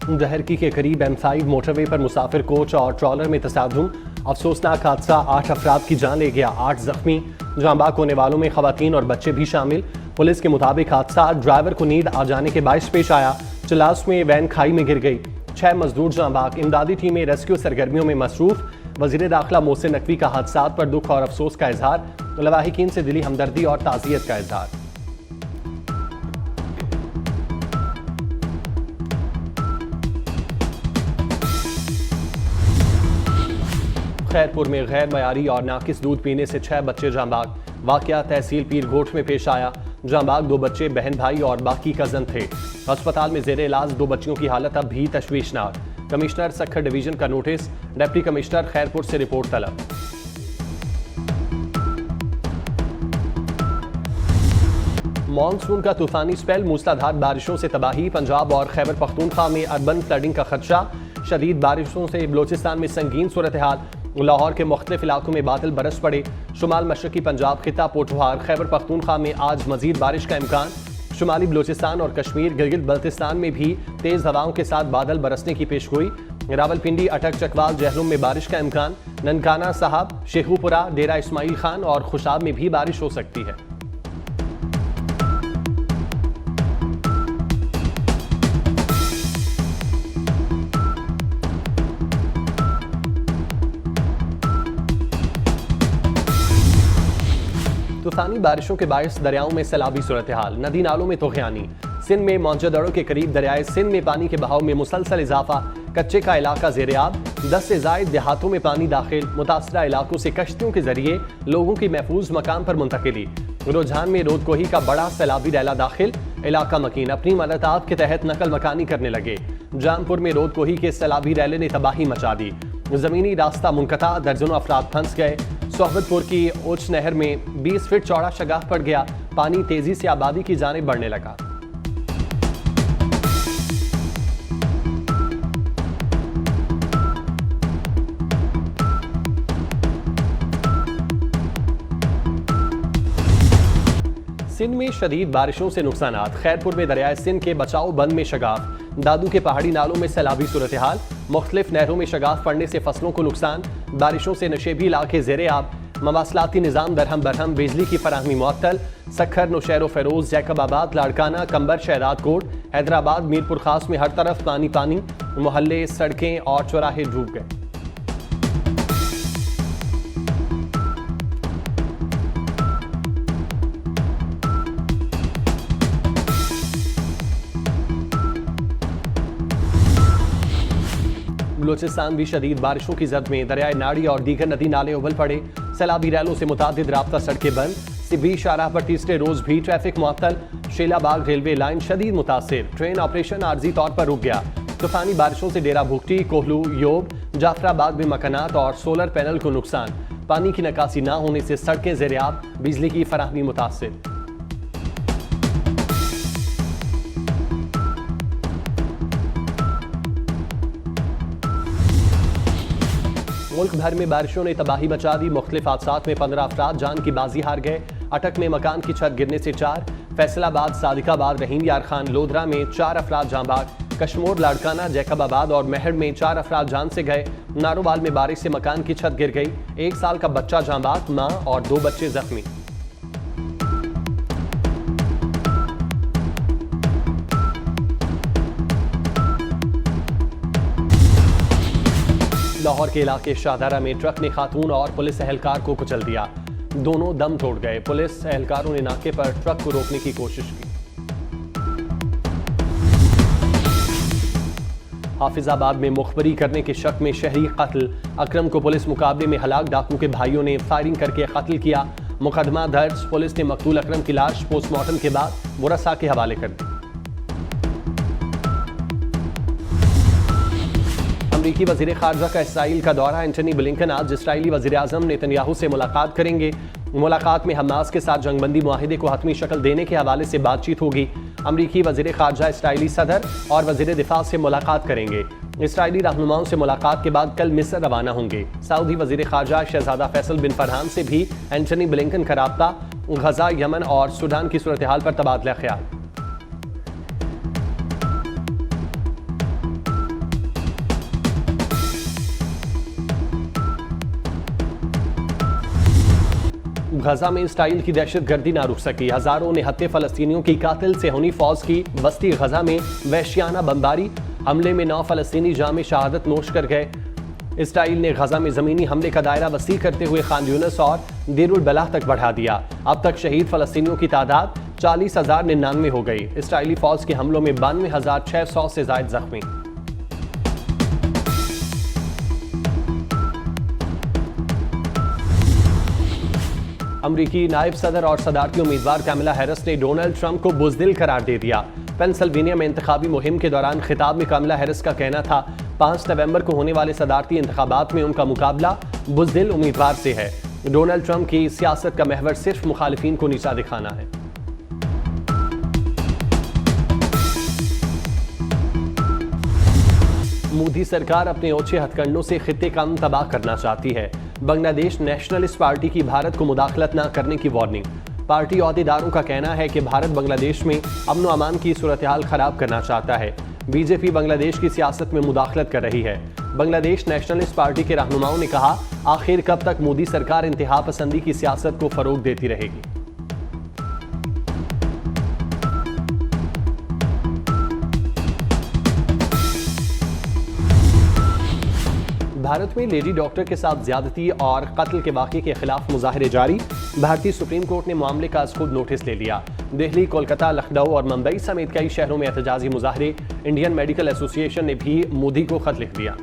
डहरकी के करीब M5 motorway पर मुसाफिर कोच और ट्रॉलर में तसादुम। अफसोसनाक हादसा 8 अफराद की जान ले गया, 8 जख्मी। जांबाक होने वालों में खवातीन और बच्चे भी शामिल। पुलिस के मुताबिक हादसा ड्राइवर को नींद आ जाने के बायस पेश आया। चलास में वैन खाई में गिर गई, 6 मजदूर जांबाक। इमदादी टीमें रेस्क्यू सरगर्मियों में मसरूफ। वजीर दाखिला मोहसिन नकवी का हादसा पर दुख और अफसोस का इजहार। लवाहिकीन से दिली हमदर्दी और ताज़ियत का इजहार। खैरपुर में गैर मयारी और नाकिस दूध पीने से 6 बच्चे जांबाक। वाकया तहसील पीरगोठ में पेश आया। जांबाक 2 बच्चे बहन भाई और बाकी कजन थे। अस्पताल में जेरे इलाज 2 बच्चियों की हालत अब भी तशवीशनाक। कमिश्नर सक्खर डिवीजन का नोटिस, डिप्टी कमिश्नर खैरपुर से रिपोर्ट तलब। मॉनसून का तूफानी स्पेल, मूसलाधार बारिशों से तबाही। पंजाब और खैबर पख्तूनख्वा में अर्बन फ्लडिंग का खदशा। शदीद बारिशों से बलोचिस्तान में संगीन सूरत हाल। लाहौर के मुख्तलिफ इलाकों में बादल बरस पड़े। शुमाल मशरकी पंजाब, खिता पोठवार, खैबर पख्तूनख्वा में आज मजीद बारिश का इम्कान। शुमाली बलोचिस्तान और कश्मीर, गिलगित बल्तिस्तान में भी तेज हवाओं के साथ बादल बरसने की पेशगोई। रावलपिंडी, अटक, चकवाल, जहलुम में बारिश का इम्कान। ननकाना साहब, शेखुपुरा, डेरा इस्माइल खान और खुशाब में भी बारिश हो सकती है। तूफानी बारिशों के बायस दरियाओं में सैलाबी सूरत हाल। नदी नालों में तोग़यानी। सिंध में मौजदड़ों के करीब दरियाए सिंध में पानी के बहाव में मुसलसल इजाफा। कच्चे का इलाका ज़ेरे आब। 10 से ज़ायद देहातों में पानी दाखिल। मुतासरा इलाकों से कश्तियों के जरिए लोगों की महफूज मकाम पर मुंतकिली। रुझान में रोदकोही का बड़ा सैलाबी रैला दाखिल। इलाका मकीन अपनी मलताब के तहत नकल मकानी करने लगे। जामपुर में रोदकोही के सैलाबी रैले ने तबाही मचा दी। जमीनी रास्ता मुनक़ता, दर्जनों अफराद फंस गए। सोहबतपुर की उच्च नहर में 20 फीट चौड़ा शगाफ पड़ गया। पानी तेजी से आबादी की जानिब बढ़ने लगा। सिंध में शदीद बारिशों से नुकसानात। खैरपुर में दरियाए सिंध के बचाओ बंद में शगाफ। दादू के पहाड़ी नालों में सैलाबी सूरत हाल। मुख्तलिफ नहरों में शगाफ पड़ने से फसलों को नुकसान। बारिशों से नशेबी इलाके ज़ेरे आब। मवासलाती निज़ाम दरहम बरहम, बिजली की फराहमी मुअत्तल। सखर, नौशहर फ़िरोज़, जैकबाबाद, लाड़काना, कंबर, शहराद कोट, हैदराबाद, मीरपुर खास में हर तरफ पानी पानी। मोहल्ले, सड़कें और चौराहे डूब गए। बलूचिस्तान भी शदीद बारिशों की जद में। दरियाए नाड़ी और दीगर नदी नाले उबल पड़े। सैलाबी रैलों से मुतादिद राब्ता सड़कें बंद। सिबी शाहराह पर तीसरे रोज भी ट्रैफिक मुअत्तल। शेलाबाग रेलवे लाइन शदीद मुतासिर। ट्रेन ऑपरेशन आर्जी तौर पर रुक गया। तूफानी बारिशों से डेरा भुगटी, कोहलू, योब, जाफराबाद में मकानात और सोलर पैनल को नुकसान। पानी की निकासी न होने से सड़कें ज़ेरे आब, बिजली की फराहमी मुतासिर। मुल्क भर में बारिशों ने तबाही मचा दी। मुख्तलिफ हादसात में 15 अफराद जान की बाजी हार गए। अटक में मकान की छत गिरने से 4। फैसलाबाद, सादिकाबाद, रहीम यार खान, लोधरा में 4 अफराद जान बाग। कश्मोर, लाड़काना, जैकबाबाद और महड़ में 4 अफराद जान से गए। नारोवाल में बारिश से मकान की छत गिर गई। 1 साल का बच्चा जान बाग, मां और 2 बच्चे जख्मी। लाहौर के इलाके शाहदारा में ट्रक ने खातून और पुलिस एहलकार को कुचल दिया। दोनों दम तोड़ गए। पुलिस एहलकारों ने नाके पर ट्रक को रोकने की कोशिश की। हाफिजाबाद में मुखबरी करने के शक में शहरी कत्ल। अकरम को पुलिस मुकाबले में हलाक डाकू के भाइयों ने फायरिंग करके कत्ल किया। मुकदमा दर्ज। पुलिस ने मकतूल अकरम की लाश पोस्टमार्टम के बाद मुरस्सा के हवाले कर दी। अमरीकी वज़ीर ख़ारजा का इसराइल का दौरा। एंटनी ब्लिंकन आज इसराइली वज़ीर आज़म नेतन्याहू से मुलाकात करेंगे। मुलाकात में हमास के साथ जंगबंदी मुआहिदे को हतमी शक्ल देने के हवाले से बातचीत होगी। अमरीकी वज़ीर ख़ारजा इसराइली सदर और वज़ीर दिफा से मुलाकात करेंगे। इसराइली रहनुमाओं से मुलाकात के बाद कल मिस्र रवाना होंगे। सऊदी वज़ीर ख़ारजा शहज़ादा फैसल बिन फरहान से भी एंटनी ब्लिंकन का राब्ता। गजा, यमन और सूडान की सूरत हाल पर तबादला ख्याल। गजा में इसराइल की दहशतगर्दी ना रुक सकी। हजारों निहत्थे फलस्तीनियों की कातिल सेहूनी फौज की बस्ती गजा में वहशियाना बमबारी। हमले में 9 फलस्तीनी जाम शहादत नोश कर गए। इसराइल ने गजा में जमीनी हमले का दायरा वसी करते हुए खान यूनिस और देरुल बलाह तक बढ़ा दिया। अब तक शहीद फलस्तीनियों की तादाद 40,099 हो गई। इसराइली फौज के हमलों में 92,600 से ज्यादा जख्मी। अमरीकी नायब सदर और सदारती उम्मीदवार कैमला हैरिस ने डोनाल्ड ट्रंप को बुज़दिल करार दे दिया। पेंसिल्वेनिया में इंतखाबी मुहिम के दौरान खिताब में कैमला हैरिस का कहना था 5 नवंबर को होने वाले सदारती इंतखाबात में उनका मुकाबला बुज़दिल उम्मीदवार से है। डोनाल्ड ट्रंप की सियासत का महवर सिर्फ मुखालिफिन को नीचा दिखाना है। मोदी सरकार अपने ओछे हथकंडों से खित्ते का तबाह करना चाहती है। बांग्लादेश नेशनलिस्ट पार्टी की भारत को मुदाखलत न करने की वार्निंग। पार्टी अहदेदारों का कहना है कि भारत बांग्लादेश में अमन व अमान की सूरत हाल खराब करना चाहता है। बीजेपी बांग्लादेश की सियासत में मुदाखलत कर रही है। बांग्लादेश नेशनलिस्ट पार्टी के रहनुमाओं ने कहा, आखिर कब तक मोदी सरकार इंतहा पसंदी की सियासत को फरोग देती रहेगी। भारत में लेडी डॉक्टर के साथ ज्यादती और कत्ल के वाक़े के खिलाफ मुजाहरे जारी। भारतीय सुप्रीम कोर्ट ने मामले का आज खुद नोटिस ले लिया। दिल्ली, कोलकाता, लखनऊ और मुंबई समेत कई शहरों में एहतजाजी मुजाहरे। इंडियन मेडिकल एसोसिएशन ने भी मोदी को खत लिख दिया।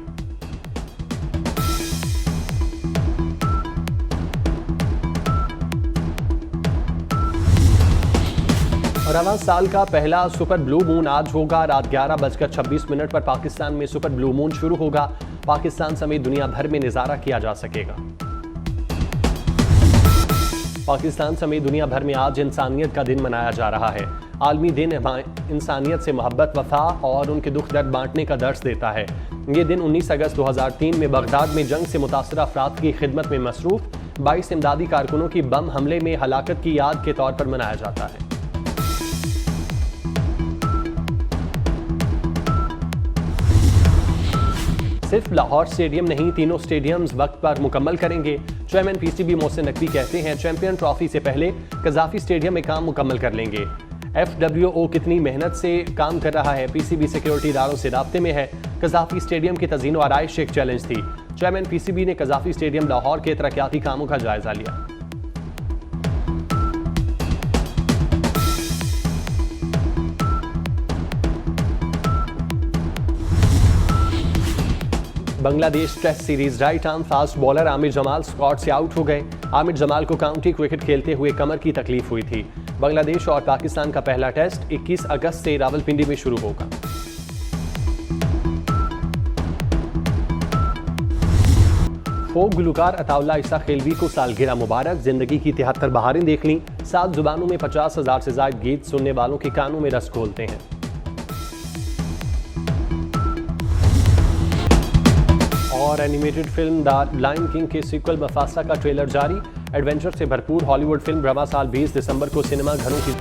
रवां साल का पहला सुपर ब्लू मून आज होगा। रात 11:26 पर पाकिस्तान में सुपर ब्लू मून शुरू होगा। पाकिस्तान समेत दुनिया भर में नजारा किया जा सकेगा। पाकिस्तान समेत दुनिया भर में आज इंसानियत का दिन मनाया जा रहा है। आलमी दिन इंसानियत से मोहब्बत, वफा और उनके दुख दर्द बांटने का दर्स देता है। ये दिन 19 अगस्त 2003 में बगदाद में जंग से मुतासरा अफराद की खिदमत में मसरूफ 22 इमदादी कारकुनों की बम हमले में हलाकत की याद के तौर पर मनाया जाता है। सिर्फ लाहौर स्टेडियम नहीं, तीनों स्टेडियम्स वक्त पर मुकम्मल करेंगे। चेयरमैन पीसीबी मोहसिन नकवी कहते हैं, चैंपियन ट्रॉफी से पहले कजाफी स्टेडियम में काम मुकम्मल कर लेंगे। FWO कितनी मेहनत से काम कर रहा है, पीसीबी सिक्योरिटी इदारों से राब्ते में है। कजाफी स्टेडियम की तज़ीन व आराइश एक चैलेंज थी। चेयरमैन पीसीबी ने कजाफी स्टेडियम लाहौर के तरक्याती कामों का जायजा लिया। Bangladesh test series right arm fast bowler Aamir Jamal squad से आउट हो गए। आमिर जमाल को काउंटी क्रिकेट खेलते हुए कमर की तकलीफ हुई थी। बांग्लादेश और पाकिस्तान का पहला टेस्ट 21 अगस्त से रावलपिंडी में शुरू होगा। फोक गुलकार अताउल्ला ईसा खेलवी को सालगिरह मुबारक। जिंदगी की 73 बहारें देख लीं। 7 जुबानों में 50,000 से ज्यादा गीत सुनने वालों के कानों में रस घोलते हैं। और animated film the lion king के सीक्वल मफासा का ट्रेलर जारी। एडवेंचर से भरपूर हॉलीवुड फिल्म रवां साल 20 दिसंबर को सिनेमा घरों की